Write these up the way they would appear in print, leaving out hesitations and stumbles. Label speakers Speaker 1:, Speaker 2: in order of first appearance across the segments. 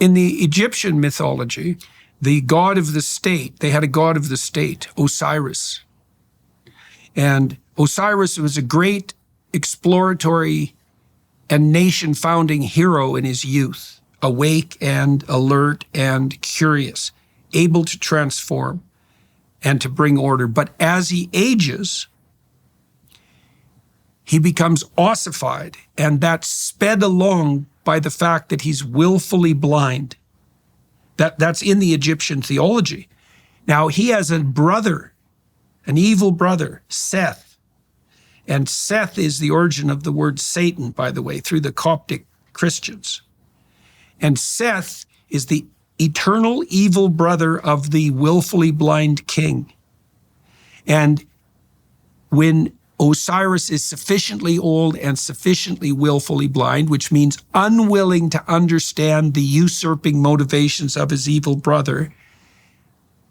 Speaker 1: In the Egyptian mythology, the god of the state, they had a god of the state, Osiris. And Osiris was a great exploratory and nation-founding hero in his youth, awake and alert and curious, able to transform and to bring order. But as he ages, he becomes ossified, and that's sped along by the fact that he's willfully blind. That's in the Egyptian theology. Now, he has a brother, an evil brother, Seth. And Seth is the origin of the word Satan, by the way, through the Coptic Christians. And Seth is the eternal evil brother of the willfully blind king. And when Osiris is sufficiently old and sufficiently willfully blind, which means unwilling to understand the usurping motivations of his evil brother,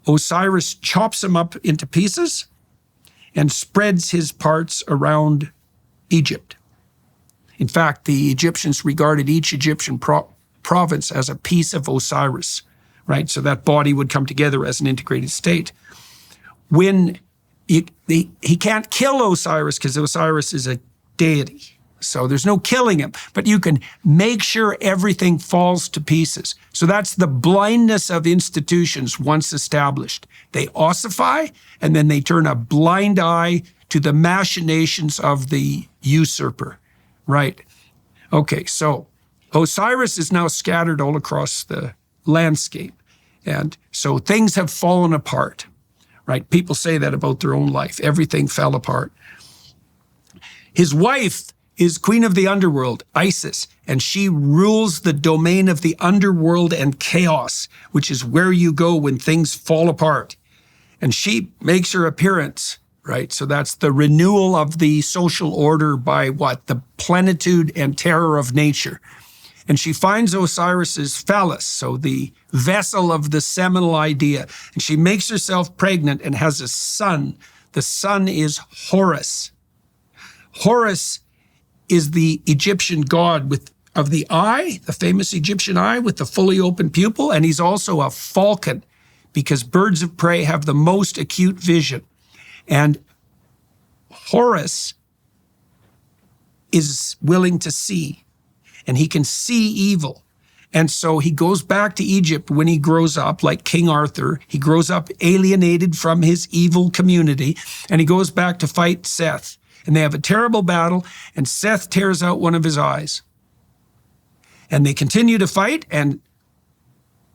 Speaker 1: Osiris chops him up into pieces and spreads his parts around Egypt. In fact, the Egyptians regarded each Egyptian province as a piece of Osiris, right? So that body would come together as an integrated state. When he can't kill Osiris because Osiris is a deity. So there's no killing him, but you can make sure everything falls to pieces. So that's the blindness of institutions once established. They ossify, and then they turn a blind eye to the machinations of the usurper, right? Okay, so Osiris is now scattered all across the landscape. And so things have fallen apart. Right? People say that about their own life. Everything fell apart. His wife is queen of the underworld, Isis, and she rules the domain of the underworld and chaos, which is where you go when things fall apart. And she makes her appearance, right? So that's the renewal of the social order by what? The plenitude and terror of nature. And she finds Osiris's phallus, so the vessel of the seminal idea, and she makes herself pregnant and has a son. The son is Horus. Horus is the Egyptian god of the eye, the famous Egyptian eye with the fully open pupil, and he's also a falcon because birds of prey have the most acute vision. And Horus is willing to see. And he can see evil. And so he goes back to Egypt when he grows up, like King Arthur. He grows up alienated from his evil community, and he goes back to fight Seth. And they have a terrible battle, and Seth tears out one of his eyes. And they continue to fight, and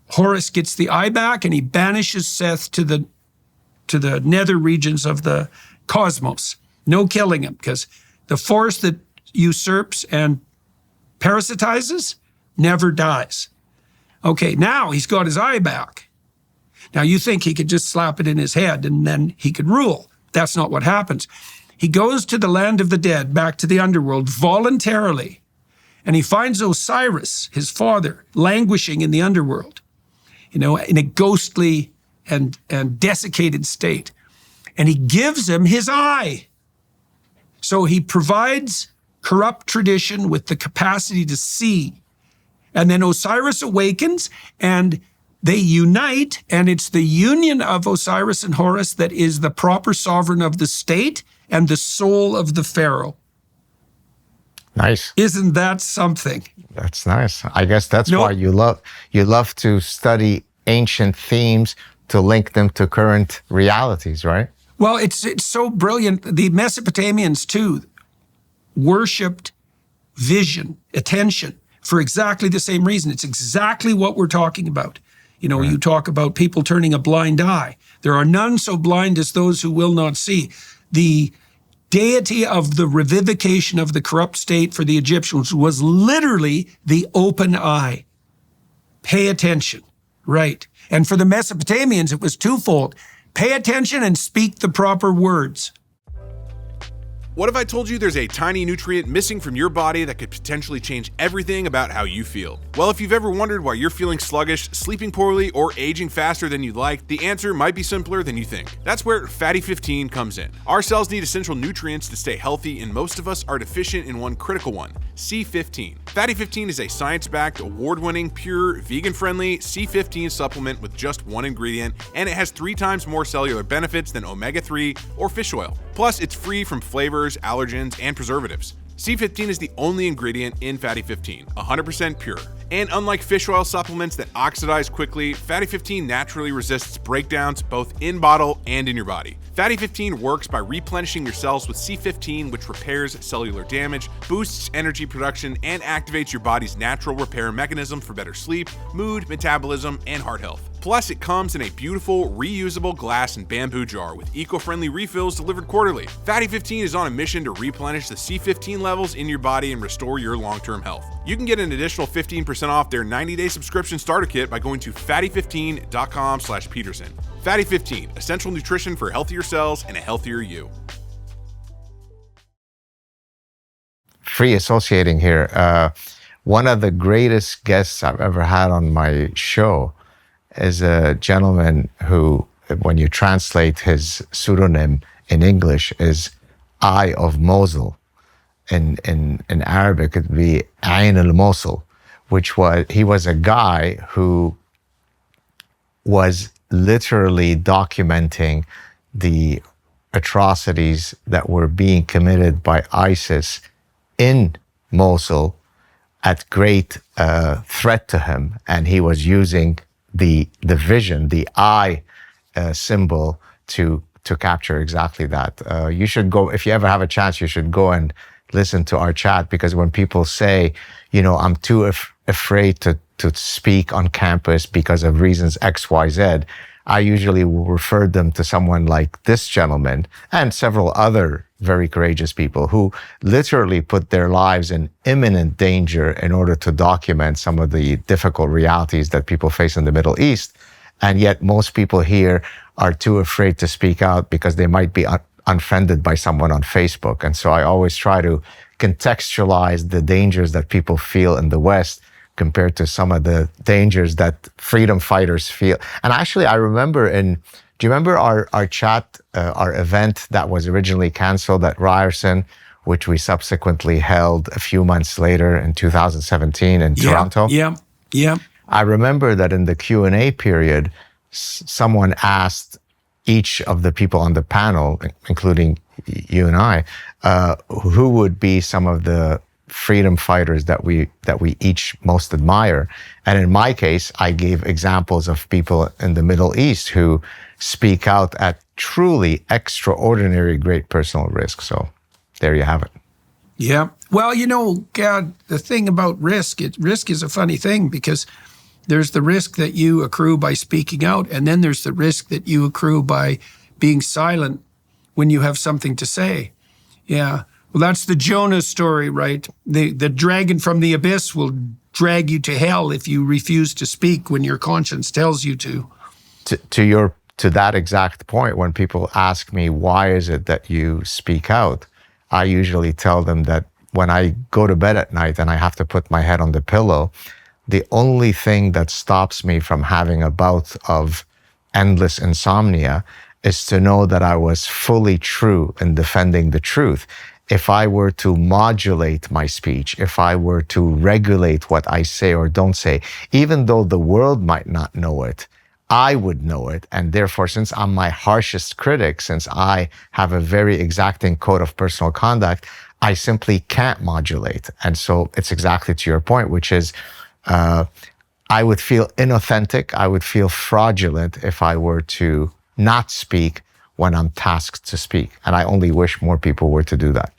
Speaker 1: Horus gets the eye back, and he banishes Seth to the nether regions of the cosmos. No killing him, because the force that usurps and parasitizes never dies. Okay, now he's got his eye back. Now you think he could just slap it in his head and then he could rule. That's not what happens. He goes to the land of the dead, back to the underworld, voluntarily, and he finds Osiris, his father, languishing in the underworld, in a ghostly and desiccated state. And he gives him his eye. So he provides corrupt tradition with the capacity to see. And then Osiris awakens and they unite, and it's the union of Osiris and Horus that is the proper sovereign of the state and the soul of the pharaoh.
Speaker 2: Nice.
Speaker 1: Isn't that something?
Speaker 2: That's nice. I guess that's why you love to study ancient themes to link them to current realities, right?
Speaker 1: Well, it's so brilliant. The Mesopotamians too worshipped vision, attention, for exactly the same reason. It's exactly what we're talking about. Right. You talk about people turning a blind eye. There are none so blind as those who will not see. The deity of the revivification of the corrupt state for the Egyptians was literally the open eye. Pay attention, right? And for the Mesopotamians, it was twofold. Pay attention and speak the proper words.
Speaker 3: What if I told you there's a tiny nutrient missing from your body that could potentially change everything about how you feel? Well, if you've ever wondered why you're feeling sluggish, sleeping poorly, or aging faster than you'd like, the answer might be simpler than you think. That's where Fatty 15 comes in. Our cells need essential nutrients to stay healthy, and most of us are deficient in one critical one, C15. Fatty 15 is a science-backed, award-winning, pure, vegan-friendly C15 supplement with just one ingredient, and it has 3 times more cellular benefits than omega-3 or fish oil. Plus, it's free from flavors, allergens, and preservatives. C15 is the only ingredient in Fatty 15, 100% pure. And unlike fish oil supplements that oxidize quickly, Fatty 15 naturally resists breakdowns both in bottle and in your body. Fatty 15 works by replenishing your cells with C15, which repairs cellular damage, boosts energy production, and activates your body's natural repair mechanism for better sleep, mood, metabolism, and heart health. Plus, it comes in a beautiful, reusable glass and bamboo jar with eco-friendly refills delivered quarterly. Fatty 15 is on a mission to replenish the C15 levels in your body and restore your long-term health. You can get an additional 15% off their 90-day subscription starter kit by going to fatty15.com/Peterson. Fatty 15, essential nutrition for healthier cells and a healthier you.
Speaker 2: Free associating here. One of the greatest guests I've ever had on my show is a gentleman who, when you translate his pseudonym in English, is Eye of Mosul. In Arabic, it'd be Ain al-Mosul, he was a guy who was literally documenting the atrocities that were being committed by ISIS in Mosul at great threat to him. And he was using the vision, the eye symbol to capture exactly that. You should go, if you ever have a chance, you should go and listen to our chat, because when people say, I'm too afraid to speak on campus because of reasons X, Y, Z, I usually will refer them to someone like this gentleman and several other very courageous people who literally put their lives in imminent danger in order to document some of the difficult realities that people face in the Middle East. And yet most people here are too afraid to speak out because they might be unfriended by someone on Facebook. And so I always try to contextualize the dangers that people feel in the West compared to some of the dangers that freedom fighters feel. And actually, I remember do you remember our chat, our event that was originally canceled at Ryerson, which we subsequently held a few months later in 2017 in Toronto?
Speaker 1: Yeah.
Speaker 2: I remember that in the Q&A period, someone asked each of the people on the panel, including you and I, who would be some of the freedom fighters that we each most admire. And in my case, I gave examples of people in the Middle East who speak out at truly extraordinary great personal risk. So there you have it.
Speaker 1: Yeah. Well, God, the thing about risk is a funny thing, because there's the risk that you accrue by speaking out, and then there's the risk that you accrue by being silent when you have something to say. Yeah. Well, that's the Jonah story, right? The dragon from the abyss will drag you to hell if you refuse to speak when your conscience tells you to.
Speaker 2: To that exact point, when people ask me, why is it that you speak out? I usually tell them that when I go to bed at night and I have to put my head on the pillow, the only thing that stops me from having a bout of endless insomnia is to know that I was fully true in defending the truth. If I were to modulate my speech, if I were to regulate what I say or don't say, even though the world might not know it, I would know it. And therefore, since I'm my harshest critic, since I have a very exacting code of personal conduct, I simply can't modulate. And so it's exactly to your point, which is, I would feel inauthentic, I would feel fraudulent if I were to not speak when I'm tasked to speak. And I only wish more people were to do that.